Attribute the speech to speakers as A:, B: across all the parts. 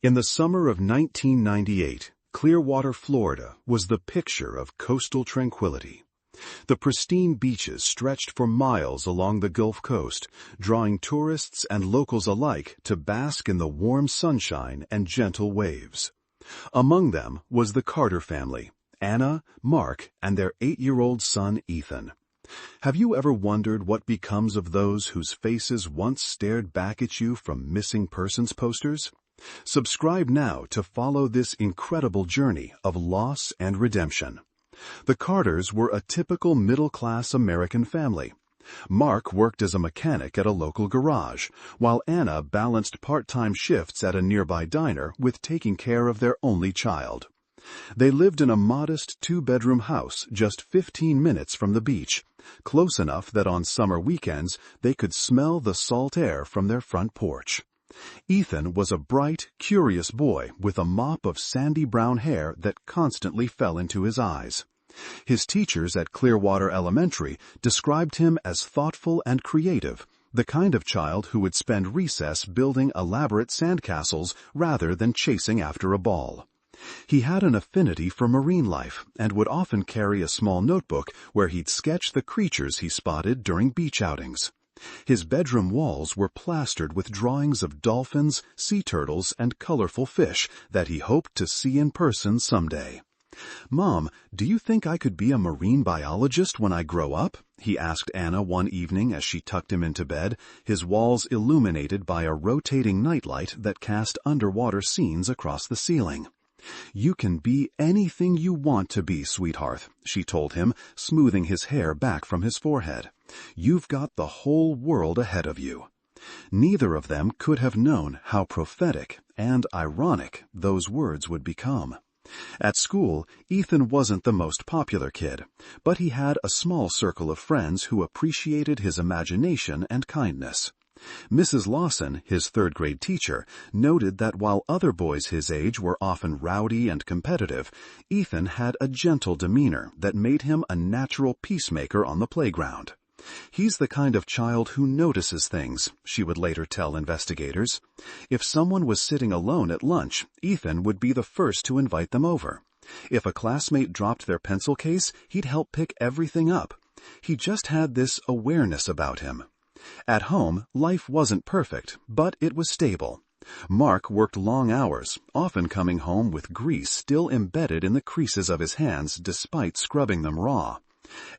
A: In the summer of 1998, Clearwater, Florida, was the picture of coastal tranquility. The pristine beaches stretched for miles along the Gulf Coast, drawing tourists and locals alike to bask in the warm sunshine and gentle waves. Among them was the Carter family, Anna, Mark, and their 8-year-old son Ethan. Have you ever wondered what becomes of those whose faces once stared back at you from missing persons posters? Subscribe now to follow this incredible journey of loss and redemption. The Carters were a typical middle-class American family. Mark worked as a mechanic at a local garage, while Anna balanced part-time shifts at a nearby diner with taking care of their only child. They lived in a modest 2-bedroom house just 15 minutes from the beach, close enough that on summer weekends they could smell the salt air from their front porch. Ethan was a bright, curious boy with a mop of sandy brown hair that constantly fell into his eyes. His teachers at Clearwater Elementary described him as thoughtful and creative, the kind of child who would spend recess building elaborate sandcastles rather than chasing after a ball. He had an affinity for marine life and would often carry a small notebook where he'd sketch the creatures he spotted during beach outings. His bedroom walls were plastered with drawings of dolphins, sea turtles, and colorful fish that he hoped to see in person someday. "Mom, do you think I could be a marine biologist when I grow up?" he asked Anna one evening as she tucked him into bed, his walls illuminated by a rotating nightlight that cast underwater scenes across the ceiling. "You can be anything you want to be, sweetheart," she told him, smoothing his hair back from his forehead. "You've got the whole world ahead of you." Neither of them could have known how prophetic and ironic those words would become. At school, Ethan wasn't the most popular kid, but he had a small circle of friends who appreciated his imagination and kindness. Mrs. Lawson, his third-grade teacher, noted that while other boys his age were often rowdy and competitive, Ethan had a gentle demeanor that made him a natural peacemaker on the playground. "He's the kind of child who notices things," she would later tell investigators. If someone was sitting alone at lunch, Ethan would be the first to invite them over. If a classmate dropped their pencil case, he'd help pick everything up. He just had this awareness about him. At home, life wasn't perfect, but it was stable. Mark worked long hours, often coming home with grease still embedded in the creases of his hands despite scrubbing them raw.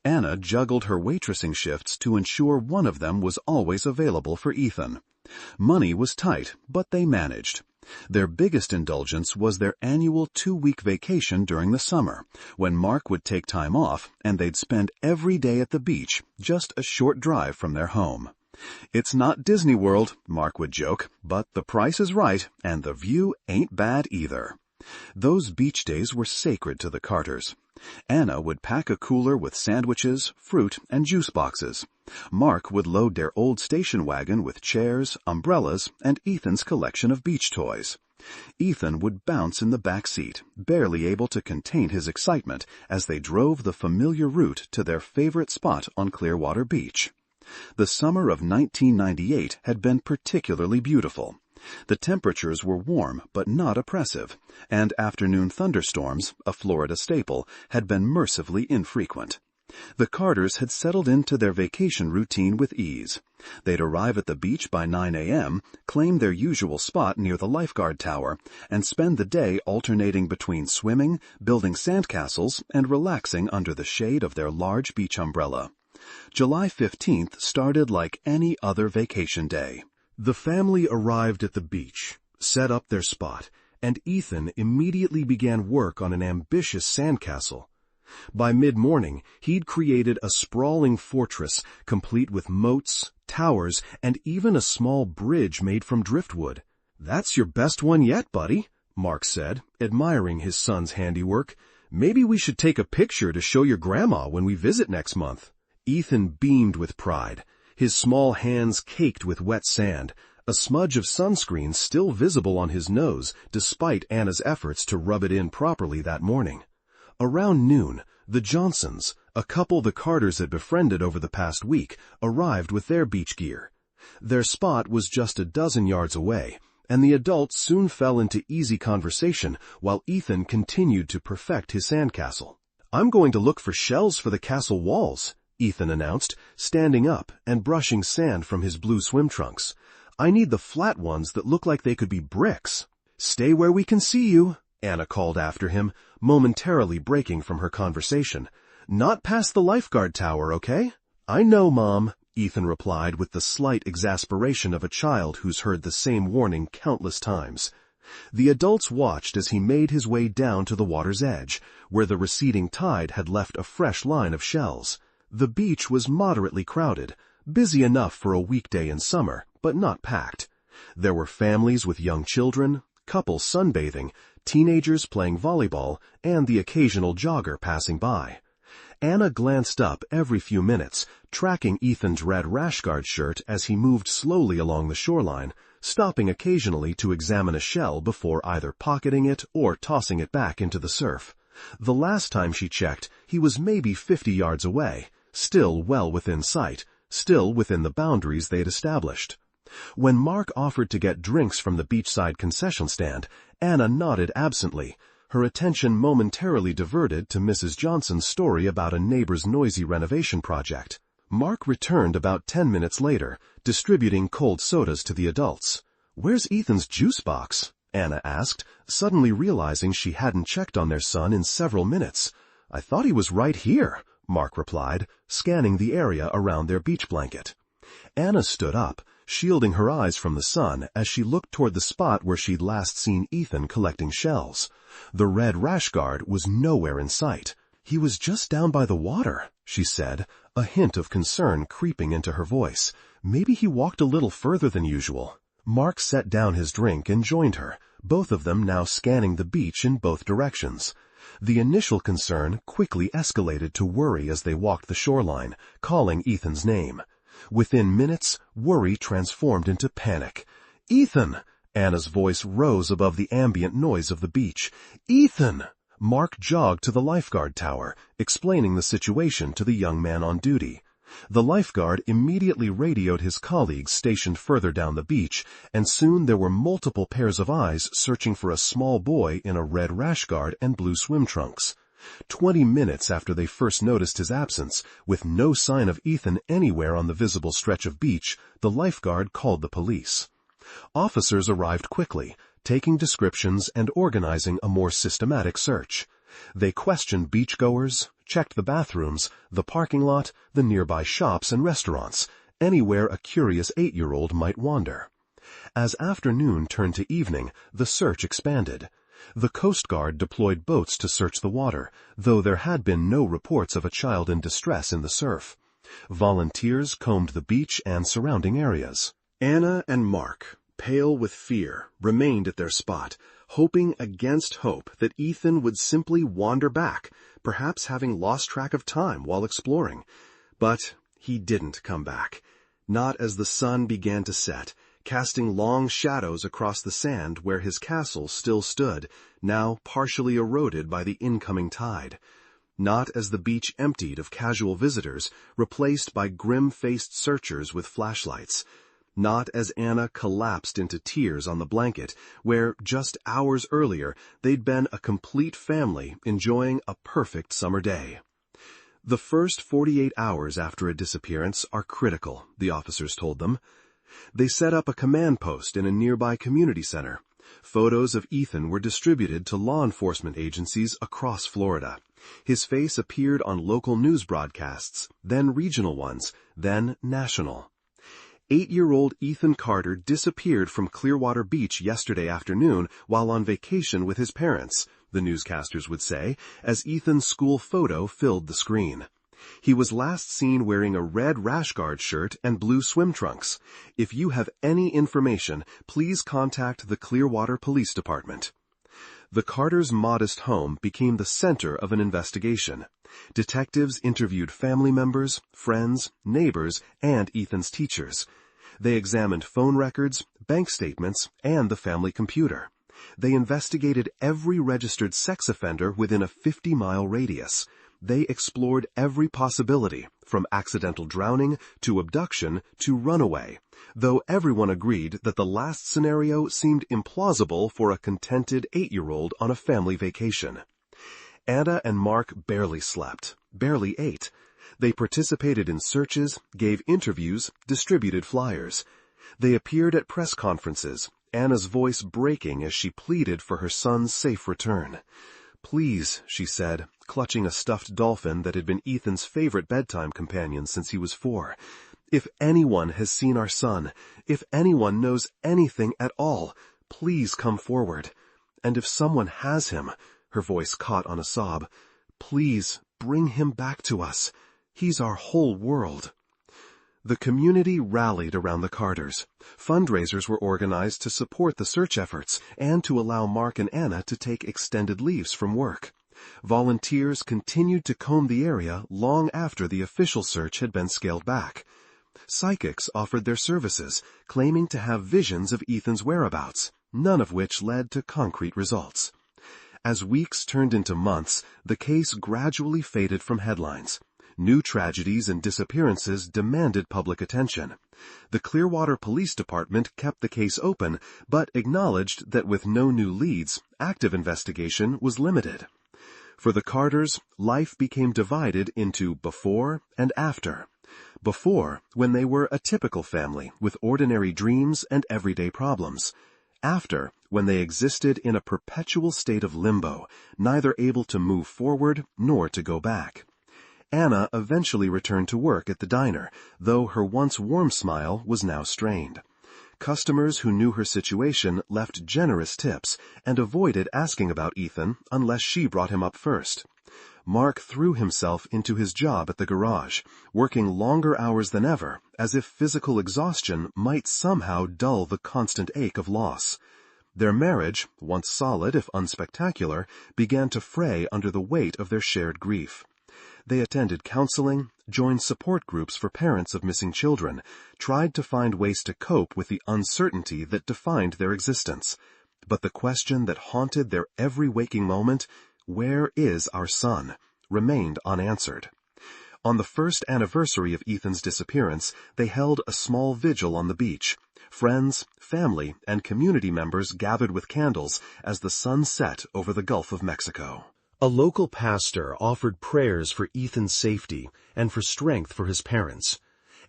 A: Anna juggled her waitressing shifts to ensure one of them was always available for Ethan. Money was tight, but they managed. Their biggest indulgence was their annual 2-week vacation during the summer, when Mark would take time off and they'd spend every day at the beach, just a short drive from their home. "It's not Disney World," Mark would joke, "but the price is right and the view ain't bad either." Those beach days were sacred to the Carters. Anna would pack a cooler with sandwiches, fruit, and juice boxes. Mark would load their old station wagon with chairs, umbrellas, and Ethan's collection of beach toys. Ethan would bounce in the back seat, barely able to contain his excitement as they drove the familiar route to their favorite spot on Clearwater Beach. The summer of 1998 had been particularly beautiful. The temperatures were warm but not oppressive, and afternoon thunderstorms, a Florida staple, had been mercifully infrequent. The Carters had settled into their vacation routine with ease. They'd arrive at the beach by 9 a.m., claim their usual spot near the lifeguard tower, and spend the day alternating between swimming, building sandcastles, and relaxing under the shade of their large beach umbrella. July 15th started like any other vacation day. The family arrived at the beach, set up their spot, and Ethan immediately began work on an ambitious sandcastle. By mid-morning, he'd created a sprawling fortress complete with moats, towers, and even a small bridge made from driftwood. "That's your best one yet, buddy," Mark said, admiring his son's handiwork. "Maybe we should take a picture to show your grandma when we visit next month." Ethan beamed with pride. His small hands caked with wet sand, a smudge of sunscreen still visible on his nose despite Anna's efforts to rub it in properly that morning. Around noon, the Johnsons, a couple the Carters had befriended over the past week, arrived with their beach gear. Their spot was just a dozen yards away, and the adults soon fell into easy conversation while Ethan continued to perfect his sandcastle. "I'm going to look for shells for the castle walls," Ethan announced, standing up and brushing sand from his blue swim trunks. "I need the flat ones that look like they could be bricks." "Stay where we can see you," Anna called after him, momentarily breaking from her conversation. "Not past the lifeguard tower, okay?" "I know, Mom," Ethan replied with the slight exasperation of a child who's heard the same warning countless times. The adults watched as he made his way down to the water's edge, where the receding tide had left a fresh line of shells. The beach was moderately crowded, busy enough for a weekday in summer, but not packed. There were families with young children, couples sunbathing, teenagers playing volleyball, and the occasional jogger passing by. Anna glanced up every few minutes, tracking Ethan's red rash guard shirt as he moved slowly along the shoreline, stopping occasionally to examine a shell before either pocketing it or tossing it back into the surf. The last time she checked, he was maybe 50 yards away, still well within sight, still within the boundaries they'd established. When Mark offered to get drinks from the beachside concession stand, Anna nodded absently, her attention momentarily diverted to Mrs. Johnson's story about a neighbor's noisy renovation project. Mark returned about 10 minutes later, distributing cold sodas to the adults. "Where's Ethan's juice box?" Anna asked, suddenly realizing she hadn't checked on their son in several minutes. "I thought he was right here," Mark replied, scanning the area around their beach blanket. Anna stood up, shielding her eyes from the sun as she looked toward the spot where she'd last seen Ethan collecting shells. The red rash guard was nowhere in sight. "He was just down by the water," she said, a hint of concern creeping into her voice. "Maybe he walked a little further than usual." Mark set down his drink and joined her, both of them now scanning the beach in both directions. The initial concern quickly escalated to worry as they walked the shoreline, calling Ethan's name. Within minutes, worry transformed into panic. "Ethan!" Anna's voice rose above the ambient noise of the beach. "Ethan!" Mark jogged to the lifeguard tower, explaining the situation to the young man on duty. The lifeguard immediately radioed his colleagues stationed further down the beach, and soon there were multiple pairs of eyes searching for a small boy in a red rash guard and blue swim trunks. 20 minutes after they first noticed his absence, with no sign of Ethan anywhere on the visible stretch of beach, the lifeguard called the police. Officers arrived quickly, taking descriptions and organizing a more systematic search. They questioned beachgoers, checked the bathrooms, the parking lot, the nearby shops and restaurants, anywhere a curious 8-year-old might wander. As afternoon turned to evening, the search expanded. The Coast Guard deployed boats to search the water, though there had been no reports of a child in distress in the surf. Volunteers combed the beach and surrounding areas. Anna and Mark, pale with fear, remained at their spot, hoping against hope that Ethan would simply wander back, perhaps having lost track of time while exploring. But he didn't come back. Not as the sun began to set, casting long shadows across the sand where his castle still stood, now partially eroded by the incoming tide. Not as the beach emptied of casual visitors, replaced by grim-faced searchers with flashlights. Not as Anna collapsed into tears on the blanket, where, just hours earlier, they'd been a complete family enjoying a perfect summer day. The first 48 hours after a disappearance are critical, the officers told them. They set up a command post in a nearby community center. Photos of Ethan were distributed to law enforcement agencies across Florida. His face appeared on local news broadcasts, then regional ones, then national. 8-year-old Ethan Carter disappeared from Clearwater Beach yesterday afternoon while on vacation with his parents, the newscasters would say, as Ethan's school photo filled the screen. He was last seen wearing a red rash guard shirt and blue swim trunks. If you have any information, please contact the Clearwater Police Department. The Carters' modest home became the center of an investigation. Detectives interviewed family members, friends, neighbors, and Ethan's teachers. They examined phone records, bank statements, and the family computer. They investigated every registered sex offender within a 50-mile radius.
B: they explored every possibility, from accidental drowning to abduction to runaway, though everyone agreed that the last scenario seemed implausible for a contented 8-year-old on a family vacation. Anna and Mark barely slept, barely ate. They participated in searches, gave interviews, distributed flyers. They appeared at press conferences, Anna's voice breaking as she pleaded for her son's safe return. "Please," she said, clutching a stuffed dolphin that had been Ethan's favorite bedtime companion since he was 4. "If anyone has seen our son, if anyone knows anything at all, please come forward. And if someone has him," her voice caught on a sob, "please bring him back to us. He's our whole world." The community rallied around the Carters. Fundraisers were organized to support the search efforts and to allow Mark and Anna to take extended leaves from work. Volunteers continued to comb the area long after the official search had been scaled back. Psychics offered their services, claiming to have visions of Ethan's whereabouts, none of which led to concrete results. As weeks turned into months, the case gradually faded from headlines. New tragedies and disappearances demanded public attention. The Clearwater Police Department kept the case open, but acknowledged that with no new leads, active investigation was limited. For the Carters, life became divided into before and after. Before, when they were a typical family with ordinary dreams and everyday problems. After, when they existed in a perpetual state of limbo, neither able to move forward nor to go back. Anna eventually returned to work at the diner, though her once warm smile was now strained. Customers who knew her situation left generous tips and avoided asking about Ethan unless she brought him up first. Mark threw himself into his job at the garage, working longer hours than ever, as if physical exhaustion might somehow dull the constant ache of loss. Their marriage, once solid if unspectacular, began to fray under the weight of their shared grief. They attended counseling, joined support groups for parents of missing children, tried to find ways to cope with the uncertainty that defined their existence. But the question that haunted their every waking moment, "Where is our son?" remained unanswered. On the first anniversary of Ethan's disappearance, they held a small vigil on the beach. Friends, family, and community members gathered with candles as the sun set over the Gulf of Mexico. A local pastor offered prayers for Ethan's safety and for strength for his parents.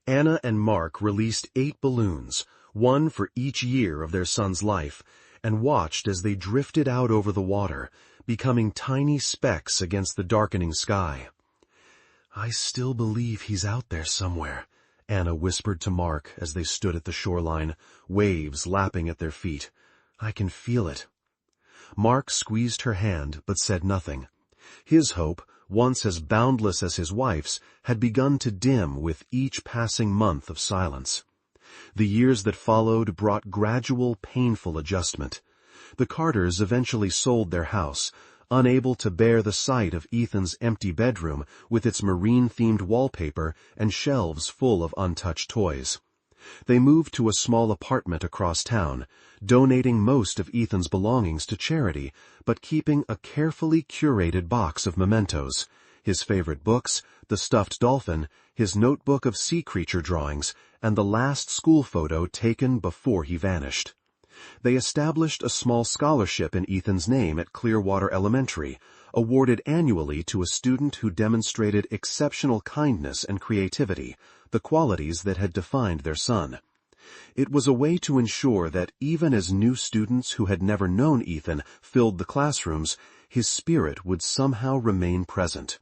B: Anna and Mark released 8 balloons, one for each year of their son's life, and watched as they drifted out over the water, becoming tiny specks against the darkening sky. "I still believe he's out there somewhere," Anna whispered to Mark as they stood at the shoreline, waves lapping at their feet. "I can feel it." Mark squeezed her hand but said nothing. His hope, once as boundless as his wife's, had begun to dim with each passing month of silence. The years that followed brought gradual, painful adjustment. The Carters eventually sold their house, unable to bear the sight of Ethan's empty bedroom with its marine-themed wallpaper and shelves full of untouched toys. They moved to a small apartment across town, donating most of Ethan's belongings to charity, but keeping a carefully curated box of mementos: his favorite books, the stuffed dolphin, his notebook of sea creature drawings, and the last school photo taken before he vanished. They established a small scholarship in Ethan's name at Clearwater Elementary, awarded annually to a student who demonstrated exceptional kindness and creativity, the qualities that had defined their son. It was a way to ensure that even as new students who had never known Ethan filled the classrooms, his spirit would somehow remain present.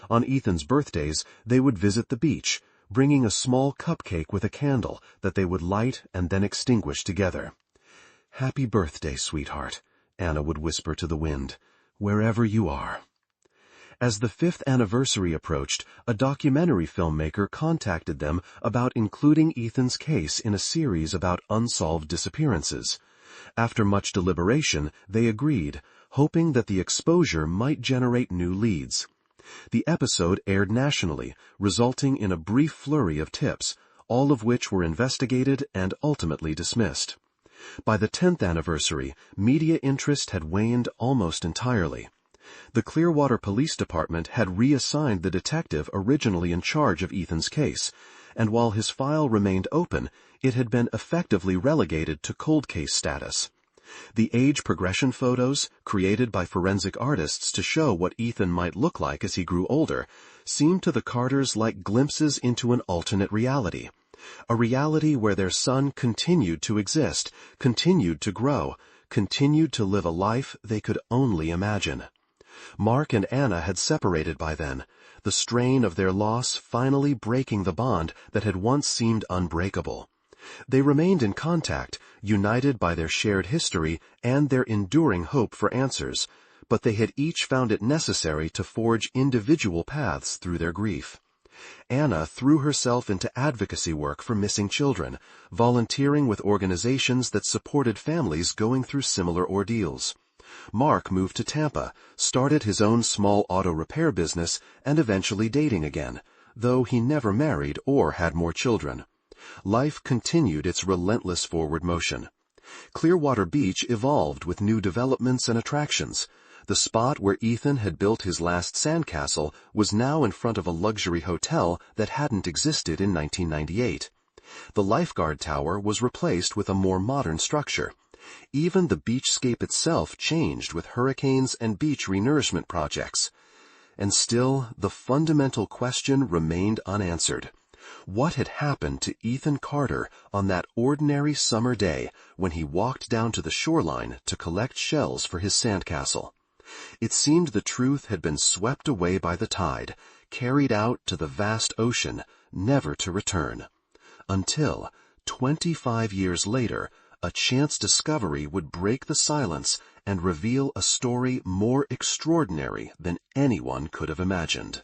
B: On Ethan's birthdays, they would visit the beach, bringing a small cupcake with a candle that they would light and then extinguish together. "Happy birthday, sweetheart," Anna would whisper to the wind, "wherever you are." As the 5th anniversary approached, a documentary filmmaker contacted them about including Ethan's case in a series about unsolved disappearances. After much deliberation, they agreed, hoping that the exposure might generate new leads. The episode aired nationally, resulting in a brief flurry of tips, all of which were investigated and ultimately dismissed. By the 10th anniversary, media interest had waned almost entirely. The Clearwater Police Department had reassigned the detective originally in charge of Ethan's case, and while his file remained open, it had been effectively relegated to cold case status. The age progression photos, created by forensic artists to show what Ethan might look like as he grew older, seemed to the Carters like glimpses into an alternate reality. A reality where their son continued to exist, continued to grow, continued to live a life they could only imagine. Mark and Anna had separated by then, the strain of their loss finally breaking the bond that had once seemed unbreakable. They remained in contact, united by their shared history and their enduring hope for answers, but they had each found it necessary to forge individual paths through their grief. Anna threw herself into advocacy work for missing children, volunteering with organizations that supported families going through similar ordeals. Mark moved to Tampa, started his own small auto repair business, and eventually dating again, though he never married or had more children. Life continued its relentless forward motion. Clearwater Beach evolved with new developments and attractions. The spot where Ethan had built his last sandcastle was now in front of a luxury hotel that hadn't existed in 1998. The lifeguard tower was replaced with a more modern structure. Even the beachscape itself changed with hurricanes and beach renourishment projects. And still, the fundamental question remained unanswered. What had happened to Ethan Carter on that ordinary summer day when he walked down to the shoreline to collect shells for his sandcastle? It seemed the truth had been swept away by the tide, carried out to the vast ocean, never to return. Until, 25 years later, a chance discovery would break the silence and reveal a story more extraordinary than anyone could have imagined.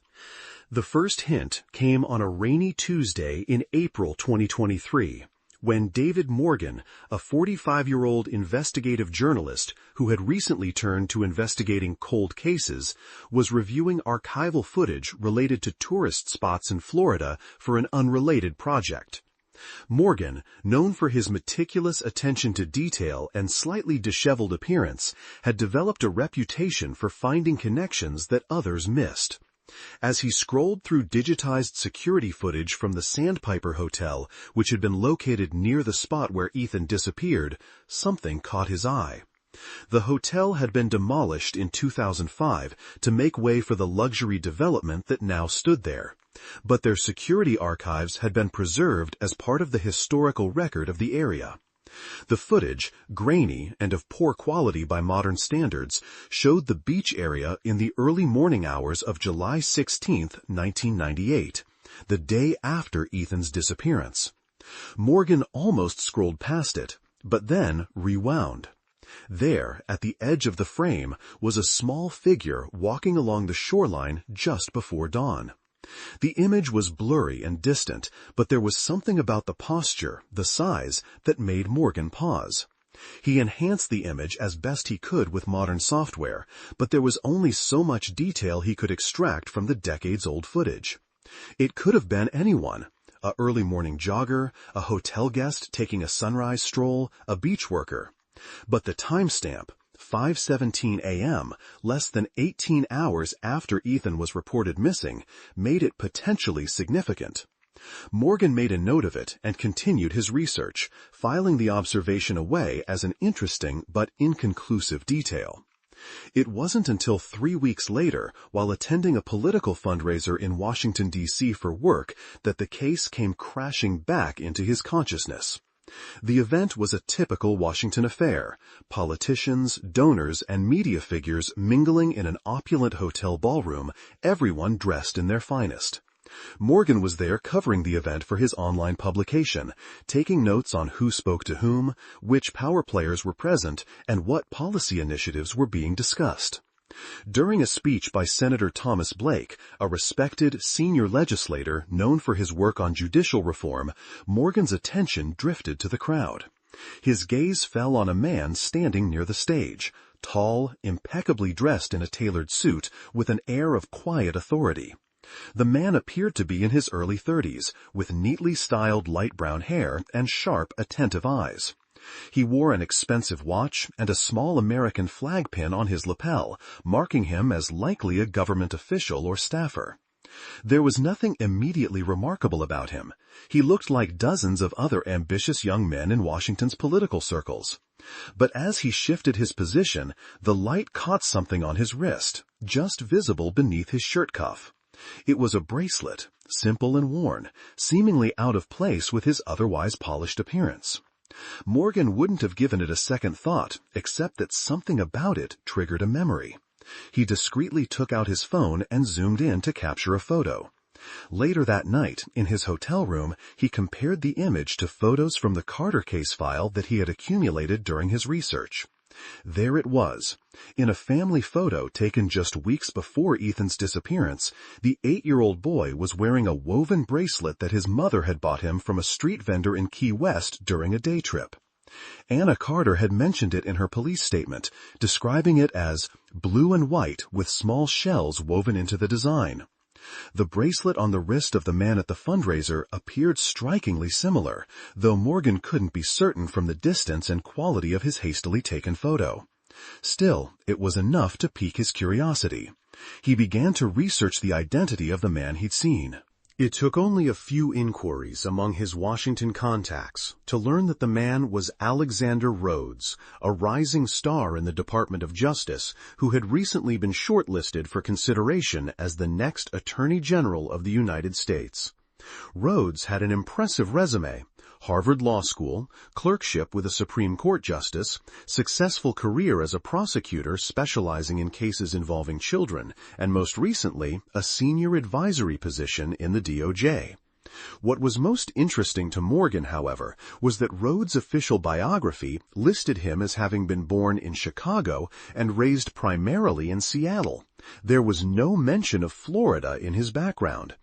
A: The first hint came on a rainy Tuesday in April 2023, when David Morgan, a 45-year-old investigative journalist who had recently turned to investigating cold cases, was reviewing archival footage related to tourist spots in Florida for an unrelated project. Morgan, known for his meticulous attention to detail and slightly disheveled appearance, had developed a reputation for finding connections that others missed. As he scrolled through digitized security footage from the Sandpiper Hotel, which had been located near the spot where Ethan disappeared, something caught his eye. The hotel had been demolished in 2005 to make way for the luxury development that now stood there, but their security archives had been preserved as part of the historical record of the area. The footage, grainy and of poor quality by modern standards, showed the beach area in the early morning hours of July 16, 1998, the day after Ethan's disappearance. Morgan almost scrolled past it, but then rewound. There, at the edge of the frame, was a small figure walking along the shoreline just before dawn. The image was blurry and distant, but there was something about the posture, the size, that made Morgan pause. He enhanced the image as best he could with modern software, but there was only so much detail he could extract from the decades-old footage. It could have been anyone: a early morning jogger, a hotel guest taking a sunrise stroll, a beach worker. But the timestamp, 5:17 a.m., less than 18 hours after Ethan was reported missing, made it potentially significant. Morgan made a note of it and continued his research, filing the observation away as an interesting but inconclusive detail. It wasn't until 3 weeks later, while attending a political fundraiser in Washington, D.C. for work, that the case came crashing back into his consciousness. The event was a typical Washington affair: politicians, donors, and media figures mingling in an opulent hotel ballroom, everyone dressed in their finest. Morgan was there covering the event for his online publication, taking notes on who spoke to whom, which power players were present, and what policy initiatives were being discussed. During a speech by Senator Thomas Blake, a respected senior legislator known for his work on judicial reform, Morgan's attention drifted to the crowd. His gaze fell on a man standing near the stage, tall, impeccably dressed in a tailored suit, with an air of quiet authority. The man appeared to be in his early 30s, with neatly styled light brown hair and sharp, attentive eyes.
B: He wore an expensive watch and a small American flag pin on his lapel, marking him as likely a government official or staffer. There was nothing immediately remarkable about him. He looked like dozens of other ambitious young men in Washington's political circles. But as he shifted his position, the light caught something on his wrist, just visible beneath his shirt cuff. It was a bracelet, simple and worn, seemingly out of place with his otherwise polished appearance. Morgan wouldn't have given it a second thought, except that something about it triggered a memory. He discreetly took out his phone and zoomed in to capture a photo. Later that night, in his hotel room, he compared the image to photos from the Carter case file that he had accumulated during his research. There it was. In a family photo taken just weeks before Ethan's disappearance, the 8-year-old boy was wearing a woven bracelet that his mother had bought him from a street vendor in Key West during a day trip. Anna Carter had mentioned it in her police statement, describing it as blue and white with small shells woven into the design. The bracelet on the wrist of the man at the fundraiser appeared strikingly similar, though Morgan couldn't be certain from the distance and quality of his hastily taken photo. Still, it was enough to pique his curiosity. He began to research the identity of the man he'd seen. It took only a few inquiries among his Washington contacts to learn that the man was Alexander Rhodes, a rising star in the Department of Justice who had recently been shortlisted for consideration as the next Attorney General of the United States. Rhodes had an impressive resume: Harvard Law School, clerkship with a Supreme Court justice, successful career as a prosecutor specializing in cases involving children, and most recently, a senior advisory position in the DOJ. What was most interesting to Morgan, however, was that Rhodes' official biography listed him as having been born in Chicago and raised primarily in Seattle. There was no mention of Florida in his background.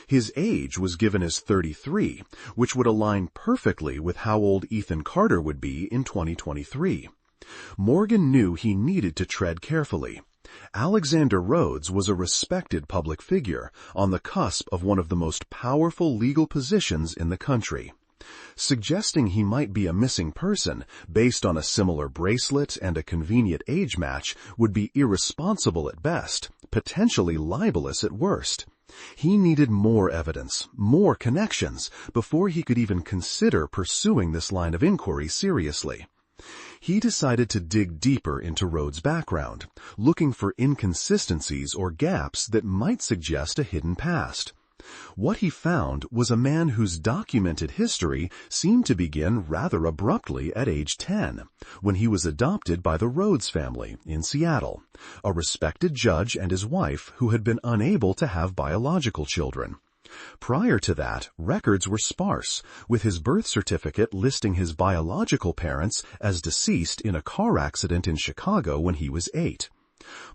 B: His age was given as 33, which would align perfectly with how old Ethan Carter would be in 2023. Morgan knew he needed to tread carefully. Alexander Rhodes was a respected public figure, on the cusp of one of the most powerful legal positions in the country. Suggesting he might be a missing person based on a similar bracelet and a convenient age match would be irresponsible at best, potentially libelous at worst. He needed more evidence, more connections, before he could even consider pursuing this line of inquiry seriously. He decided to dig deeper into Rhodes' background, looking for inconsistencies or gaps that might suggest a hidden past. What he found was a man whose documented history seemed to begin rather abruptly at age 10, when he was adopted by the Rhodes family in Seattle, a respected judge and his wife who had been unable to have biological children. Prior to that, records were sparse, with his birth certificate listing his biological parents as deceased in a car accident in Chicago when he was 8.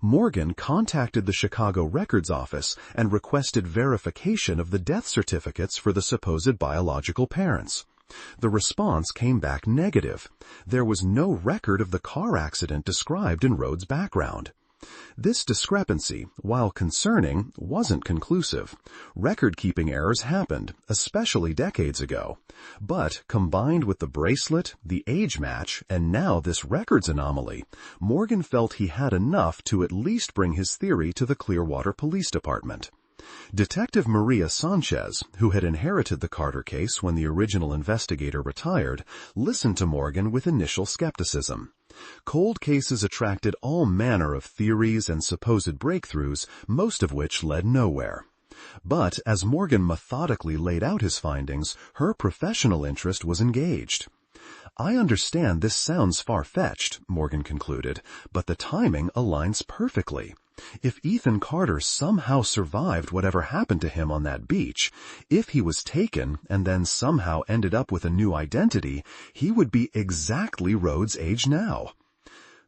B: Morgan contacted the Chicago Records Office and requested verification of the death certificates for the supposed biological parents. The response came back negative. There was no record of the car accident described in Rhodes' background. This discrepancy, while concerning, wasn't conclusive. Record-keeping errors happened, especially decades ago. But, combined with the bracelet, the age match, and now this records anomaly, Morgan felt he had enough to at least bring his theory to the Clearwater Police Department. Detective Maria Sanchez, who had inherited the Carter case when the original investigator retired, listened to Morgan with initial skepticism. Cold cases attracted all manner of theories and supposed breakthroughs, most of which led nowhere. But as Morgan methodically laid out his findings, her professional interest was engaged. "I understand this sounds far-fetched," Morgan concluded, "but the timing aligns perfectly. If Ethan Carter somehow survived whatever happened to him on that beach, if he was taken and then somehow ended up with a new identity, he would be exactly Rhodes' age now."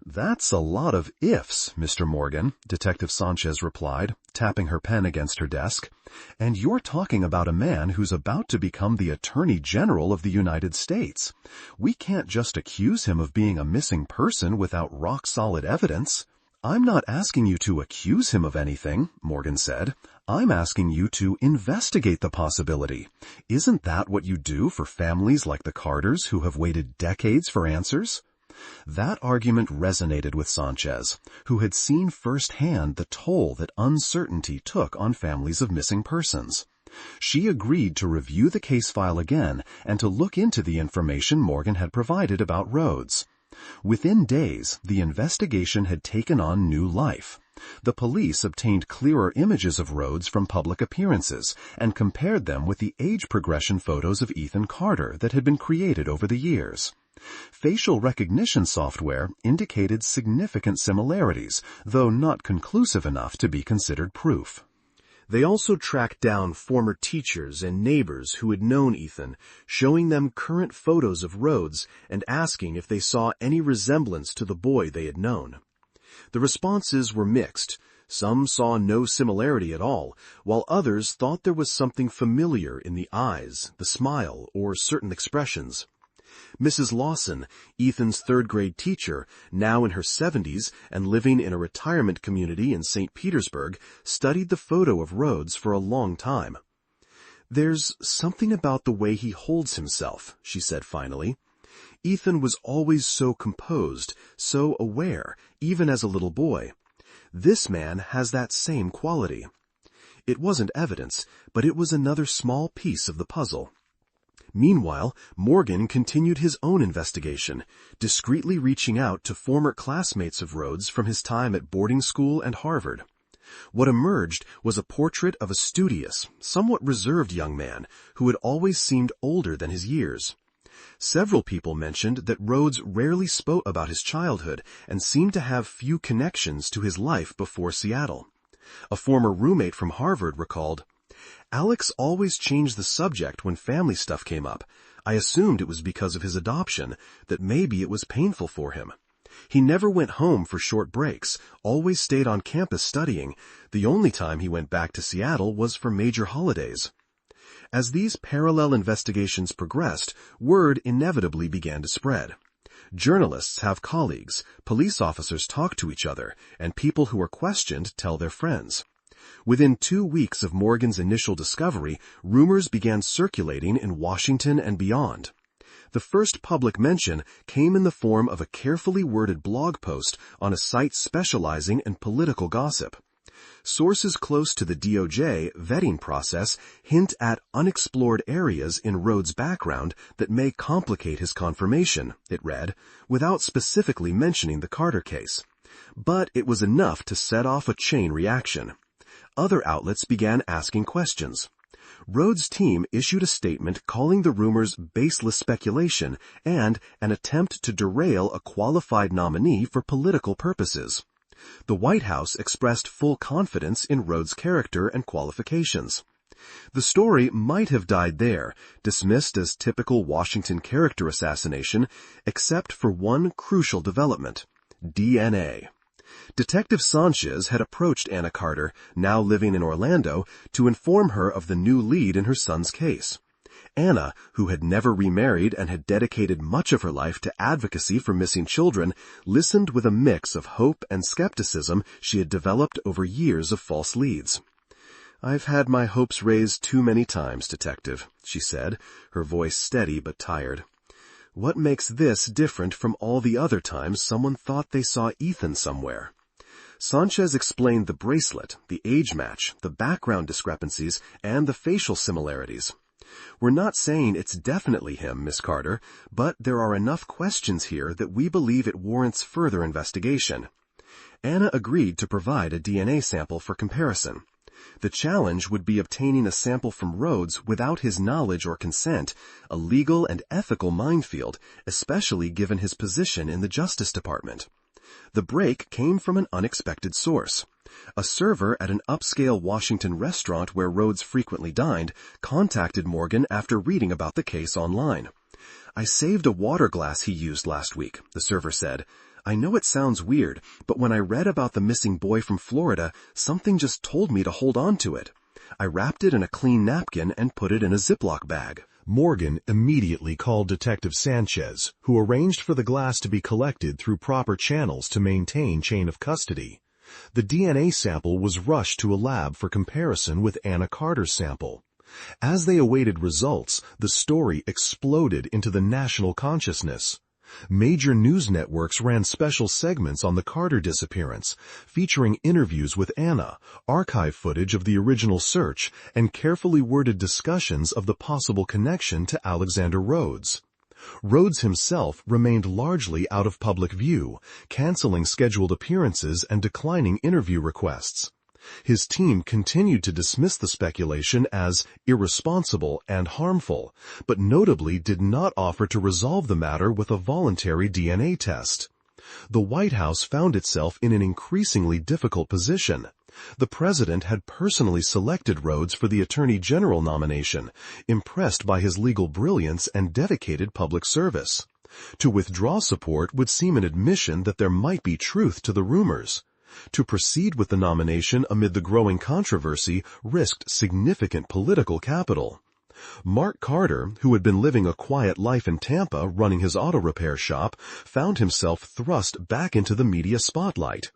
B: "That's a lot of ifs, Mr. Morgan," Detective Sanchez replied, tapping her pen against her desk. "And you're talking about a man who's about to become the Attorney General of the United States. We can't just accuse him of being a missing person without rock-solid evidence." "I'm not asking you to accuse him of anything," Morgan said. I'm asking you to investigate the possibility. Isn't that what you do for families like the Carters who have waited decades for answers? That argument resonated with Sanchez, who had seen firsthand the toll that uncertainty took on families of missing persons. She agreed to review the case file again and to look into the information Morgan had provided about Rhodes. Within days, the investigation had taken on new life. The police obtained clearer images of Rhodes from public appearances and compared them with the age progression photos of Ethan Carter that had been created over the years. Facial recognition software indicated significant similarities, though not conclusive enough to be considered proof.
C: They also tracked down former teachers and neighbors who had known Ethan, showing them current photos of Rhodes and asking if they saw any resemblance to the boy they had known. The responses were mixed. Some saw no similarity at all, while others thought there was something familiar in the eyes, the smile, or certain expressions. Mrs. Lawson, Ethan's third-grade teacher, now in her 70s and living in a retirement community in St. Petersburg, studied the photo of Rhodes for a long time. "There's something about the way he holds himself," she said finally. "Ethan was always so composed, so aware, even as a little boy. This man has that same quality." It wasn't evidence, but it was another small piece of the puzzle. Meanwhile, Morgan continued his own investigation, discreetly reaching out to former classmates of Rhodes from his time at boarding school and Harvard. What emerged was a portrait of a studious, somewhat reserved young man who had always seemed older than his years. Several people mentioned that Rhodes rarely spoke about his childhood and seemed to have few connections to his life before Seattle. A former roommate from Harvard recalled, "Alex always changed the subject when family stuff came up. I assumed it was because of his adoption, that maybe it was painful for him. He never went home for short breaks, always stayed on campus studying. The only time he went back to Seattle was for major holidays." As these parallel investigations progressed, word inevitably began to spread. Journalists have colleagues, police officers talk to each other, and people who are questioned tell their friends. Within 2 weeks of Morgan's initial discovery, rumors began circulating in Washington and beyond. The first public mention came in the form of a carefully worded blog post on a site specializing in political gossip. Sources close to the DOJ vetting process hint at unexplored areas in Rhodes' background that may complicate his confirmation, it read, without specifically mentioning the Carter case. But it was enough to set off a chain reaction. Other outlets began asking questions. Rhodes' team issued a statement calling the rumors baseless speculation and an attempt to derail a qualified nominee for political purposes. The White House expressed full confidence in Rhodes' character and qualifications. The story might have died there, dismissed as typical Washington character assassination, except for one crucial development: DNA. Detective Sanchez had approached Anna Carter, now living in Orlando, to inform her of the new lead in her son's case. Anna, who had never remarried and had dedicated much of her life to advocacy for missing children, listened with a mix of hope and skepticism she had developed over years of false leads. "I've had my hopes raised too many times, Detective," she said, her voice steady but tired. "What makes this different from all the other times someone thought they saw Ethan somewhere?" Sanchez explained the bracelet, the age match, the background discrepancies, and the facial similarities. "We're not saying it's definitely him, Miss Carter, but there are enough questions here that we believe it warrants further investigation." Anna agreed to provide a DNA sample for comparison. The challenge would be obtaining a sample from Rhodes without his knowledge or consent, a legal and ethical minefield, especially given his position in the Justice Department. The break came from an unexpected source. A server at an upscale Washington restaurant where Rhodes frequently dined contacted Morgan after reading about the case online. "I saved a water glass he used last week," the server said. "I know it sounds weird, but when I read about the missing boy from Florida, something just told me to hold on to it. I wrapped it in a clean napkin and put it in a Ziploc bag."
A: Morgan immediately called Detective Sanchez, who arranged for the glass to be collected through proper channels to maintain chain of custody.
C: The DNA sample was rushed to a lab for comparison with Anna Carter's sample. As they awaited results, the story exploded into the national consciousness. Major news networks ran special segments on the Carter disappearance, featuring interviews with Anna, archive footage of the original search, and carefully worded discussions of the possible connection to Alexander Rhodes. Rhodes himself remained largely out of public view, canceling scheduled appearances and declining interview requests. His team continued to dismiss the speculation as irresponsible and harmful, but notably did not offer to resolve the matter with a voluntary DNA test. The White House found itself in an increasingly difficult position. The president had personally selected Rhodes for the Attorney General nomination, impressed by his legal brilliance and dedicated public service. To withdraw support would seem an admission that there might be truth to the rumors. To proceed with the nomination amid the growing controversy risked significant political capital. Mark Carter, who had been living a quiet life in Tampa running his auto repair shop, found himself thrust back into the media spotlight.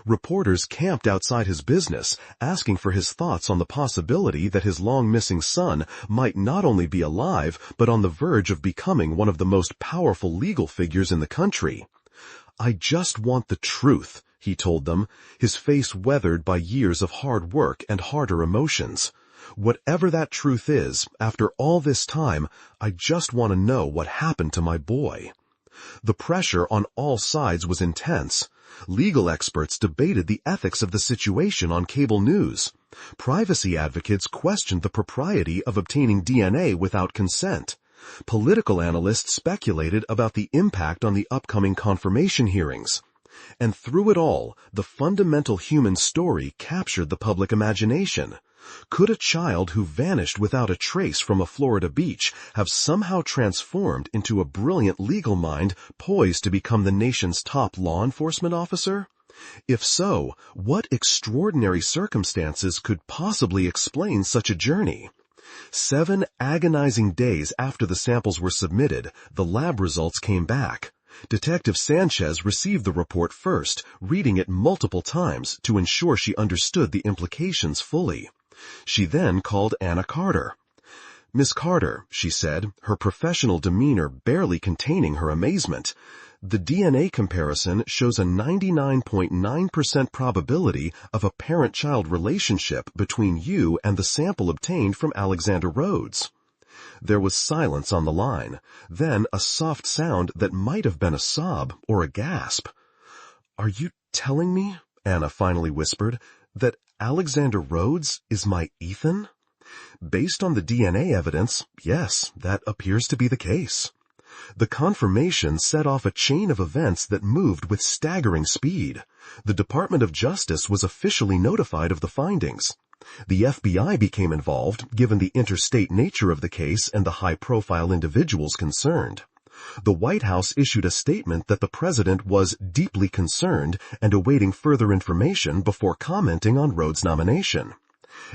C: Reporters camped outside his business, asking for his thoughts on the possibility that his long-missing son might not only be alive, but on the verge of becoming one of the most powerful legal figures in the country. "I just want the truth," he told them, his face weathered by years of hard work and harder emotions. "Whatever that truth is, after all this time, I just want to know what happened to my boy." The pressure on all sides was intense. Legal experts debated the ethics of the situation on cable news. Privacy advocates questioned the propriety of obtaining DNA without consent. Political analysts speculated about the impact on the upcoming confirmation hearings. And through it all, the fundamental human story captured the public imagination. Could a child who vanished without a trace from a Florida beach have somehow transformed into a brilliant legal mind poised to become the nation's top law enforcement officer? If so, what extraordinary circumstances could possibly explain such a journey? 7 agonizing days after the samples were submitted, the lab results came back. Detective Sanchez received the report first, reading it multiple times to ensure she understood the implications fully. She then called Anna Carter. "Miss Carter," she said, her professional demeanor barely containing her amazement, "the DNA comparison shows a 99.9% probability of a parent-child relationship between you and the sample obtained from Alexander Rhodes." There was silence on the line, then a soft sound that might have been a sob or a gasp. "Are you telling me," Anna finally whispered, "that Alexander Rhodes is my Ethan?" "Based on the DNA evidence, yes, that appears to be the case." The confirmation set off a chain of events that moved with staggering speed. The Department of Justice was officially notified of the findings. The FBI became involved, given the interstate nature of the case and the high-profile individuals concerned. The White House issued a statement that the president was deeply concerned and awaiting further information before commenting on Rhodes' nomination.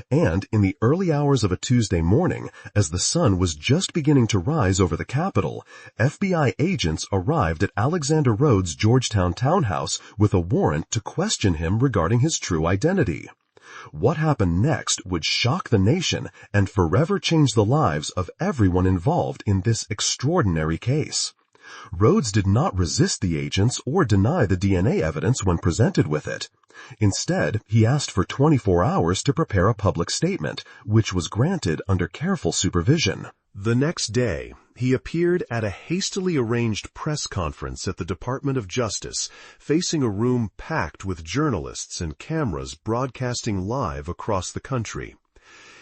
C: And in the early hours of a Tuesday morning, as the sun was just beginning to rise over the Capitol, FBI agents arrived at Alexander Rhodes' Georgetown townhouse with a warrant to question him regarding his true identity. What happened next would shock the nation and forever change the lives of everyone involved in this extraordinary case. Rhodes did not resist the agents or deny the DNA evidence when presented with it. Instead, he asked for 24 hours to prepare a public statement, which was granted under careful supervision. The next day, he appeared at a hastily arranged press conference at the Department of Justice, facing a room packed with journalists and cameras broadcasting live across the country.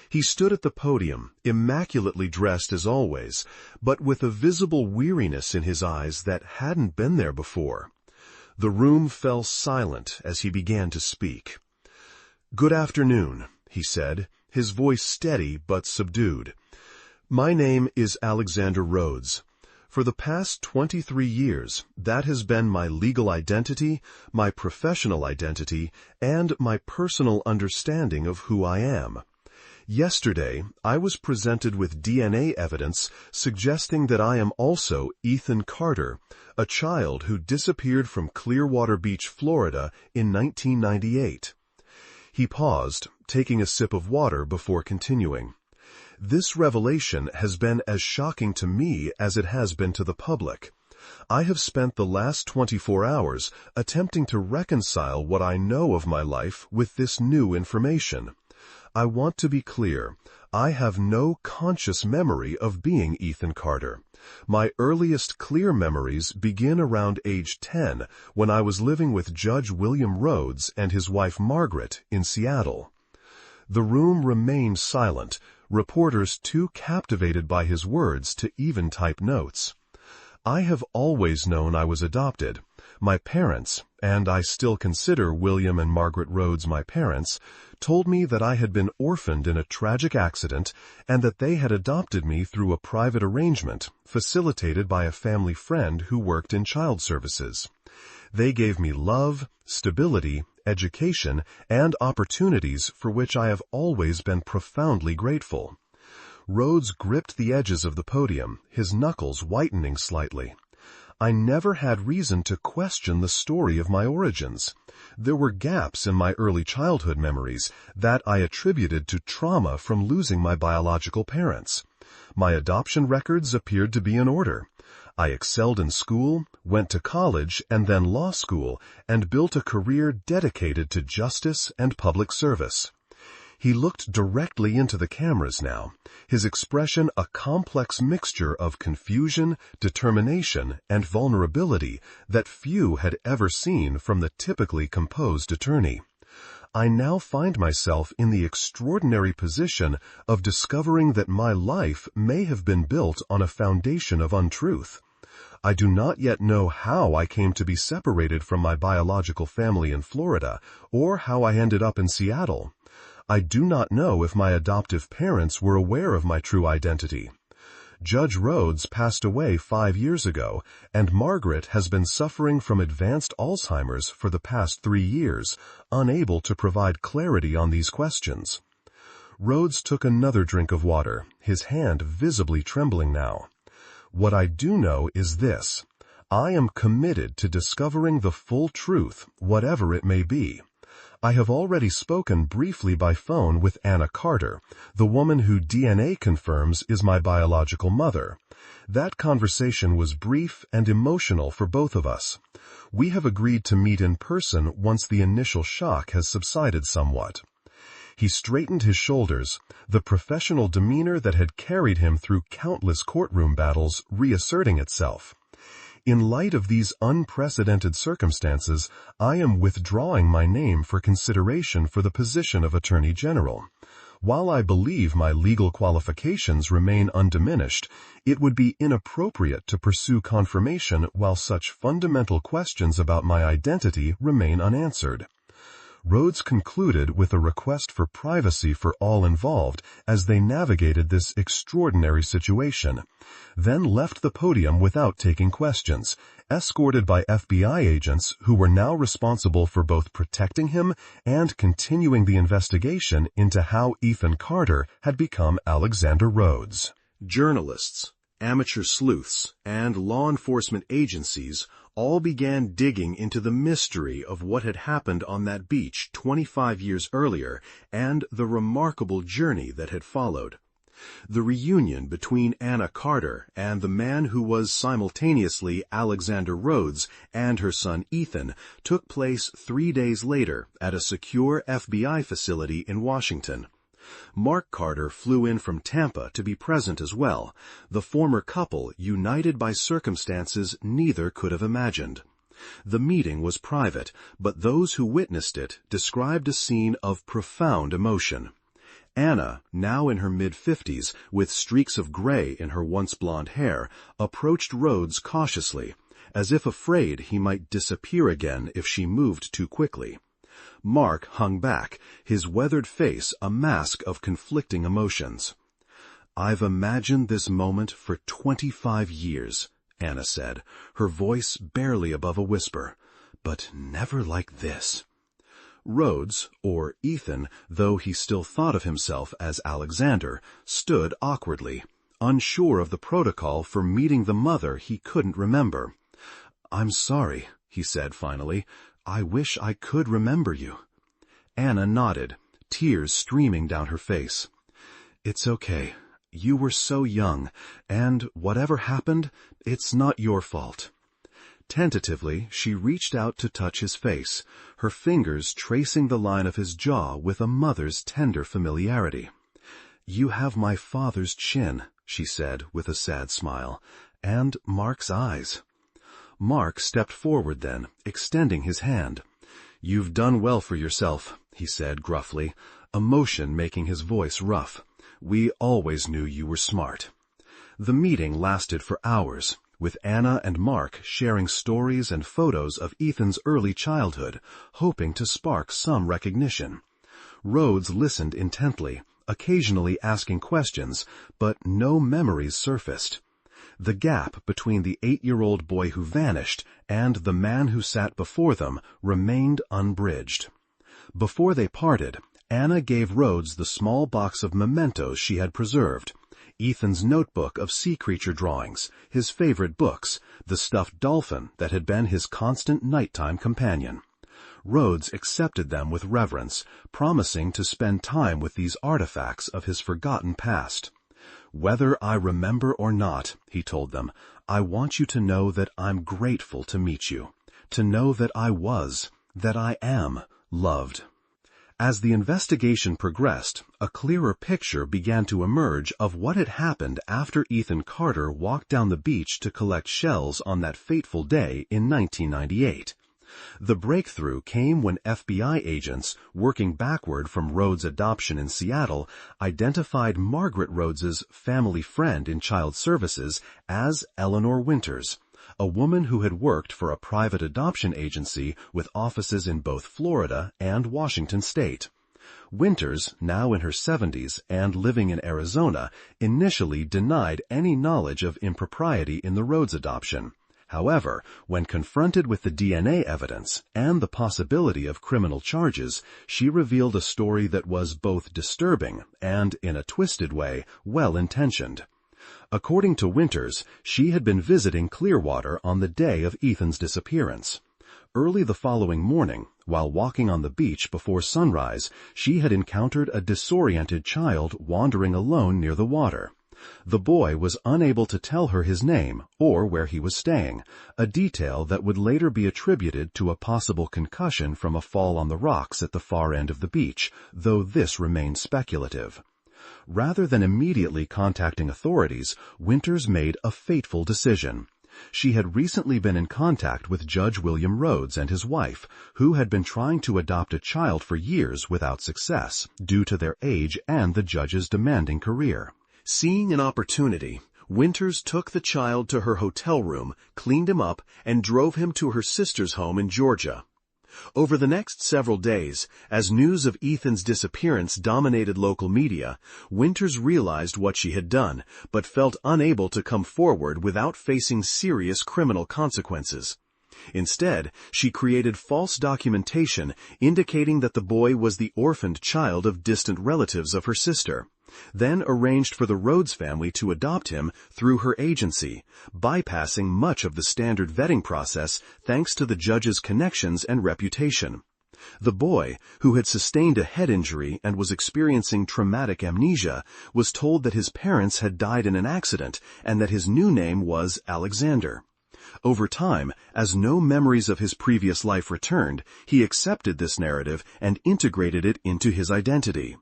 C: He stood at the podium, immaculately dressed as always, but with a visible weariness in his eyes that hadn't been there before. The room fell silent as he began to speak. "Good afternoon," he said, his voice steady but subdued. "My name is Alexander Rhodes. For the past 23 years, that has been my legal identity, my professional identity, and my personal understanding of who I am.
B: Yesterday, I was presented with DNA evidence suggesting that I am also Ethan Carter, a child who disappeared from Clearwater Beach, Florida in 1998. He paused, taking a sip of water before continuing. This revelation has been as shocking to me as it has been to the public. I have spent the last 24 hours attempting to reconcile what I know of my life with this new information. I want to be clear. I have no conscious memory of being Ethan Carter. My earliest clear memories begin around age 10, when I was living with Judge William Rhodes and his wife Margaret in Seattle. The room remained silent, reporters too captivated by his words to even type notes. I have always known I was adopted. My parents, and I still consider William and Margaret Rhodes my parents, told me that I had been orphaned in a tragic accident and that they had adopted me through a private arrangement facilitated by a family friend who worked in child services. They gave me love, stability, education, and opportunities for which I have always been profoundly grateful. Rhodes gripped the edges of the podium, his knuckles whitening slightly. I never had reason to question the story of my origins. There were gaps in my early childhood memories that I attributed to trauma from losing my biological parents. My adoption records appeared to be in order. I excelled in school, went to college and then law school, and built a career dedicated to justice and public service. He looked directly into the cameras now, his expression a complex mixture of confusion, determination, and vulnerability that few had ever seen from the typically composed attorney. I now find myself in the extraordinary position of discovering that my life may have been built on a foundation of untruth. I do not yet know how I came to be separated from my biological family in Florida, or how I ended up in Seattle. I do not know if my adoptive parents were aware of my true identity. Judge Rhodes passed away 5 years ago, and Margaret has been suffering from advanced Alzheimer's for the past 3 years, unable to provide clarity on these questions. Rhodes took another drink of water, his hand visibly trembling now. What I do know is this. I am committed to discovering the full truth, whatever it may be. I have already spoken briefly by phone with Anna Carter, the woman who DNA confirms is my biological mother. That conversation was brief and emotional for both of us. We have agreed to meet in person once the initial shock has subsided somewhat. He straightened his shoulders, the professional demeanor that had carried him through countless courtroom battles reasserting itself. In light of these unprecedented circumstances, I am withdrawing my name for consideration for the position of Attorney General. While I believe my legal qualifications remain undiminished, it would be inappropriate to pursue confirmation while such fundamental questions about my identity remain unanswered. Rhodes concluded with a request for privacy for all involved as they navigated this extraordinary situation, then left the podium without taking questions, escorted by FBI agents who were now responsible for both protecting him and continuing the investigation into how Ethan Carter had become Alexander Rhodes. Journalists, amateur sleuths, and law enforcement agencies all began digging into the mystery of what had happened on that beach 25 years earlier and the remarkable journey that had followed. The reunion between Anna Carter and the man who was simultaneously Alexander Rhodes and her son Ethan took place 3 days later at a secure FBI facility in Washington. Mark Carter flew in from Tampa to be present as well, the former couple united by circumstances neither could have imagined. The meeting was private, but those who witnessed it described a scene of profound emotion. Anna, now in her mid-50s, with streaks of gray in her once blonde hair, approached Rhodes cautiously, as if afraid he might disappear again if she moved too quickly. Mark hung back, his weathered face a mask of conflicting emotions. "I've imagined this moment for 25 years, Anna said, her voice barely above a whisper, "but never like this." Rhodes, or Ethan, though he still thought of himself as Alexander, stood awkwardly, unsure of the protocol for meeting the mother he couldn't remember. "I'm sorry," he said finally. "I wish I could remember you." Anna nodded, tears streaming down her face. "It's okay. You were so young, and whatever happened, it's not your fault." Tentatively, she reached out to touch his face, her fingers tracing the line of his jaw with a mother's tender familiarity. "You have my father's chin," she said with a sad smile, "and Mark's eyes." Mark stepped forward then, extending his hand. "You've done well for yourself," he said gruffly, emotion making his voice rough. "We always knew you were smart." The meeting lasted for hours, with Anna and Mark sharing stories and photos of Ethan's early childhood, hoping to spark some recognition. Rhodes listened intently, occasionally asking questions, but no memories surfaced. The gap between the 8-year-old boy who vanished and the man who sat before them remained unbridged. Before they parted, Anna gave Rhodes the small box of mementos she had preserved: Ethan's notebook of sea creature drawings, his favorite books, the stuffed dolphin that had been his constant nighttime companion. Rhodes accepted them with reverence, promising to spend time with these artifacts of his forgotten past. "Whether I remember or not," he told them, "I want you to know that I'm grateful to meet you, to know that I am loved." As the investigation progressed, a clearer picture began to emerge of what had happened after Ethan Carter walked down the beach to collect shells on that fateful day in 1998. The breakthrough came when FBI agents, working backward from Rhodes' adoption in Seattle, identified Margaret Rhodes's family friend in child services as Eleanor Winters, a woman who had worked for a private adoption agency with offices in both Florida and Washington state. Winters, now in her 70s and living in Arizona, initially denied any knowledge of impropriety in the Rhodes adoption. However, when confronted with the DNA evidence and the possibility of criminal charges, she revealed a story that was both disturbing and, in a twisted way, well-intentioned. According to Winters, she had been visiting Clearwater on the day of Ethan's disappearance. Early the following morning, while walking on the beach before sunrise, she had encountered a disoriented child wandering alone near the water. The boy was unable to tell her his name or where he was staying, a detail that would later be attributed to a possible concussion from a fall on the rocks at the far end of the beach, though this remained speculative. Rather than immediately contacting authorities, Winters made a fateful decision. She had recently been in contact with Judge William Rhodes and his wife, who had been trying to adopt a child for years without success, due to their age and the judge's demanding career. Seeing an opportunity, Winters took the child to her hotel room, cleaned him up, and drove him to her sister's home in Georgia. Over the next several days, as news of Ethan's disappearance dominated local media, Winters realized what she had done, but felt unable to come forward without facing serious criminal consequences. Instead, she created false documentation indicating that the boy was the orphaned child of distant relatives of her sister, then arranged for the Rhodes family to adopt him through her agency, bypassing much of the standard vetting process thanks to the judge's connections and reputation. The boy, who had sustained a head injury and was experiencing traumatic amnesia, was told that his parents had died in an accident and that his new name was Alexander. Over time, as no memories of his previous life returned, he accepted this narrative and integrated it into his identity.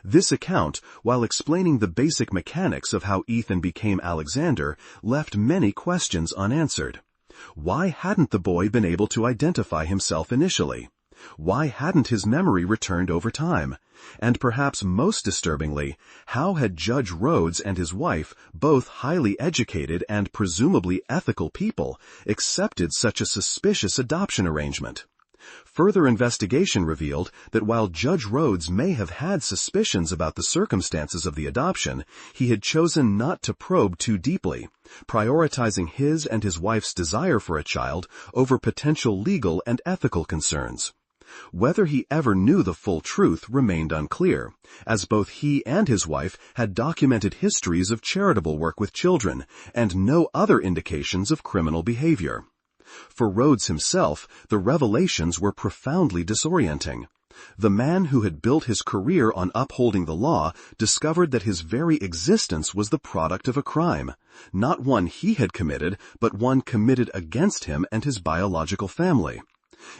B: This account, while explaining the basic mechanics of how Ethan became Alexander, left many questions unanswered. Why hadn't the boy been able to identify himself initially? Why hadn't his memory returned over time? And perhaps most disturbingly, how had Judge Rhodes and his wife, both highly educated and presumably ethical people, accepted such a suspicious adoption arrangement? Further investigation revealed that while Judge Rhodes may have had suspicions about the circumstances of the adoption, he had chosen not to probe too deeply, prioritizing his and his wife's desire for a child over potential legal and ethical concerns. Whether he ever knew the full truth remained unclear, as both he and his wife had documented histories of charitable work with children and no other indications of criminal behavior. For Rhodes himself, the revelations were profoundly disorienting. The man who had built his career on upholding the law discovered that his very existence was the product of a crime, not one he had committed, but one committed against him and his biological family.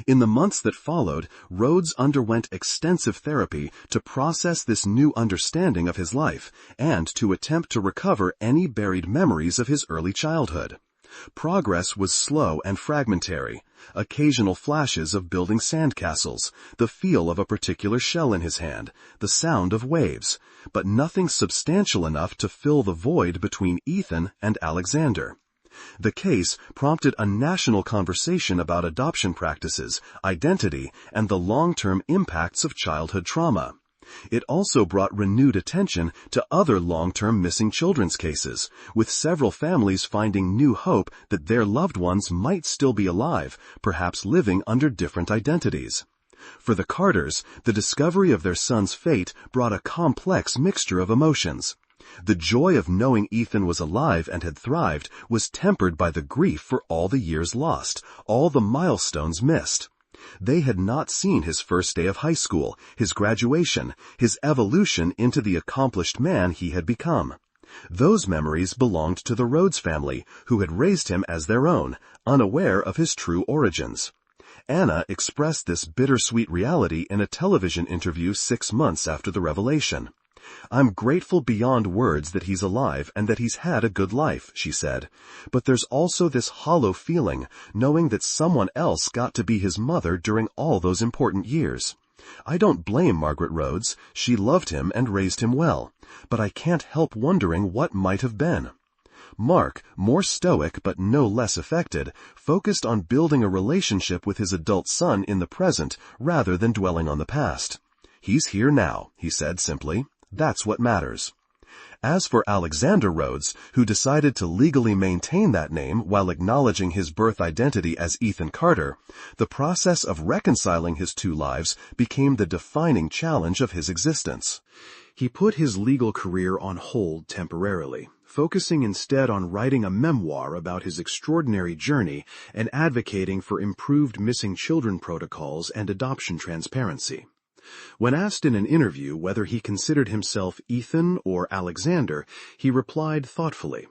B: In the months that followed, Rhodes underwent extensive therapy to process this new understanding of his life and to attempt to recover any buried memories of his early childhood. Progress was slow and fragmentary. Occasional flashes of building sandcastles, the feel of a particular shell in his hand, the sound of waves, but nothing substantial enough to fill the void between Ethan and Alexander. The case prompted a national conversation about adoption practices, identity, and the long-term impacts of childhood trauma. It also brought renewed attention to other long-term missing children's cases, with several families finding new hope that their loved ones might still be alive, perhaps living under different identities. For the Carters, the discovery of their son's fate brought a complex mixture of emotions. The joy of knowing Ethan was alive and had thrived was tempered by the grief for all the years lost, all the milestones missed. They had not seen his first day of high school, his graduation, his evolution into the accomplished man he had become. Those memories belonged to the Rhodes family, who had raised him as their own, unaware of his true origins. Anna expressed this bittersweet reality in a television interview 6 months after the revelation. "I'm grateful beyond words that he's alive and that he's had a good life," she said. "But there's also this hollow feeling, knowing that someone else got to be his mother during all those important years. I don't blame Margaret Rhodes. She loved him and raised him well. But I can't help wondering what might have been." Mark, more stoic but no less affected, focused on building a relationship with his adult son in the present rather than dwelling on the past. "He's here now," he said simply. "That's what matters." As for Alexander Rhodes, who decided to legally maintain that name while acknowledging his birth identity as Ethan Carter, the process of reconciling his two lives became the defining challenge of his existence.
C: He put his legal career on hold temporarily, focusing instead on writing a memoir about his extraordinary journey and advocating for improved missing children protocols and adoption transparency. When asked in an interview whether he considered himself Ethan or Alexander, he replied thoughtfully,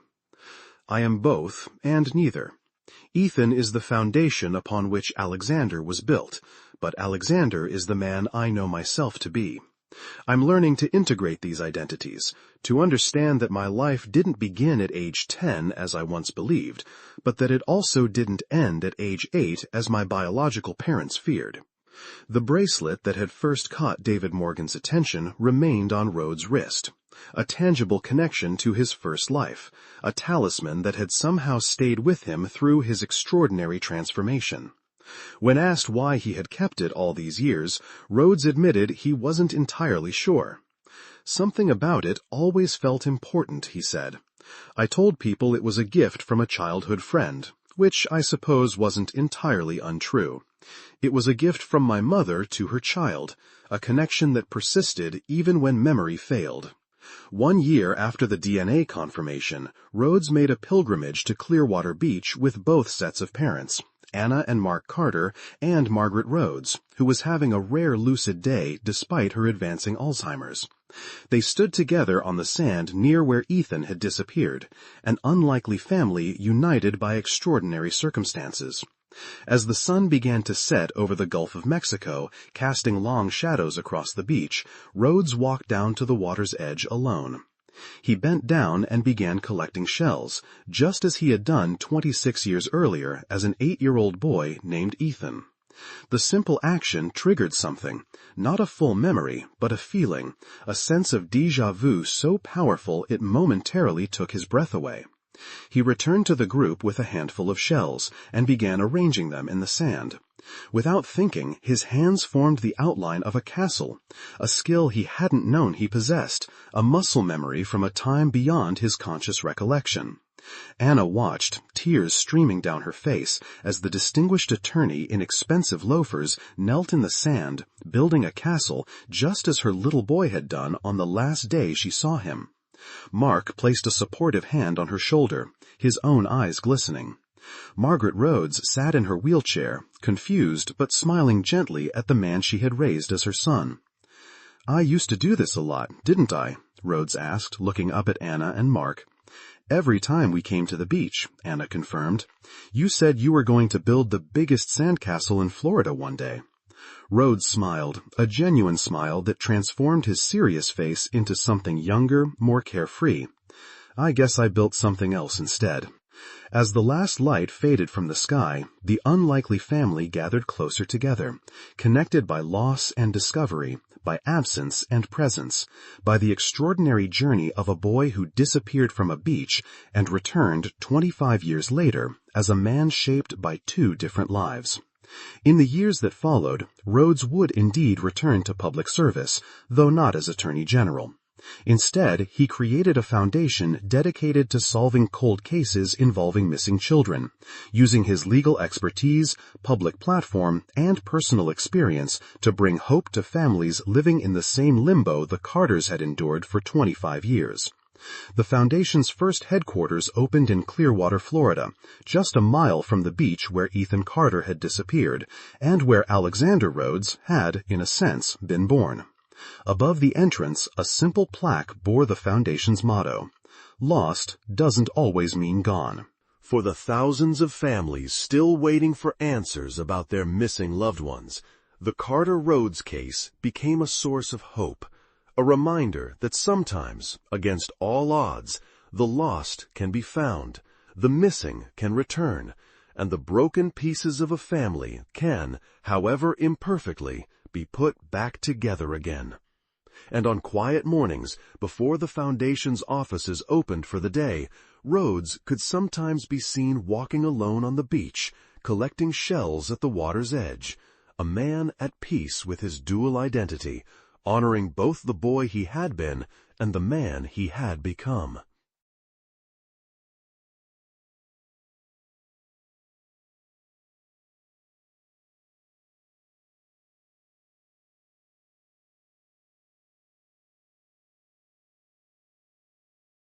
C: "I am both and neither. Ethan is the foundation upon which Alexander was built, but Alexander is the man I know myself to be. I'm learning to integrate these identities, to understand that my life didn't begin at age 10 as I once believed, but that it also didn't end at age 8 as my biological parents feared." The bracelet that had first caught David Morgan's attention remained on Rhodes' wrist, a tangible connection to his first life, a talisman that had somehow stayed with him through his extraordinary transformation. When asked why he had kept it all these years, Rhodes admitted he wasn't entirely sure. "Something about it always felt important," he said. "I told people it was a gift from a childhood friend, which I suppose wasn't entirely untrue. It was a gift from my mother to her child, a connection that persisted even when memory failed." 1 year after the DNA confirmation, Rhodes made a pilgrimage to Clearwater Beach with both sets of parents, Anna and Mark Carter, and Margaret Rhodes, who was having a rare lucid day despite her advancing Alzheimer's. They stood together on the sand near where Ethan had disappeared, an unlikely family united by extraordinary circumstances. As the sun began to set over the Gulf of Mexico, casting long shadows across the beach, Rhodes walked down to the water's edge alone. He bent down and began collecting shells, just as he had done 26 years earlier as an 8-year-old boy named Ethan. The simple action triggered something, not a full memory, but a feeling, a sense of déjà vu so powerful it momentarily took his breath away. He returned to the group with a handful of shells and began arranging them in the sand. Without thinking, his hands formed the outline of a castle, a skill he hadn't known he possessed, a muscle memory from a time beyond his conscious recollection.
B: Anna watched, tears streaming down her face, as the distinguished attorney in expensive loafers knelt in the sand, building a castle just as her little boy had done on the last day she saw him. Mark placed a supportive hand on her shoulder, his own eyes glistening. Margaret Rhodes sat in her wheelchair, confused but smiling gently at the man she had raised as her son. "I used to do this a lot, didn't I?" Rhodes asked, looking up at Anna and Mark. "Every time we came to the beach," Anna confirmed. "You said you were going to build the biggest sandcastle in Florida one day." Rhodes smiled, a genuine smile that transformed his serious face into something younger, more carefree. "I guess I built something else instead." As the last light faded from the sky, the unlikely family gathered closer together, connected by loss and discovery, by absence and presence, by the extraordinary journey of a boy who disappeared from a beach and returned 25 years later as a man shaped by two different lives. In the years that followed, Rhodes would indeed return to public service, though not as Attorney General. Instead, he created a foundation dedicated to solving cold cases involving missing children, using his legal expertise, public platform, and personal experience to bring hope to families living in the same limbo the Carters had endured for 25 years. The foundation's first headquarters opened in Clearwater, Florida, just a mile from the beach where Ethan Carter had disappeared, and where Alexander Rhodes had, in a sense, been born. Above the entrance, a simple plaque bore the foundation's motto, "Lost doesn't always mean gone."
C: For the thousands of families still waiting for answers about their missing loved ones, the Carter-Rhodes case became a source of hope, a reminder that sometimes, against all odds, the lost can be found, the missing can return, and the broken pieces of a family can, however imperfectly, be put back together again. And on quiet mornings, before the Foundation's offices opened for the day, Rhodes could sometimes be seen walking alone on the beach, collecting shells at the water's edge, a man at peace with his dual identity, honoring both the boy he had been and the man he had become.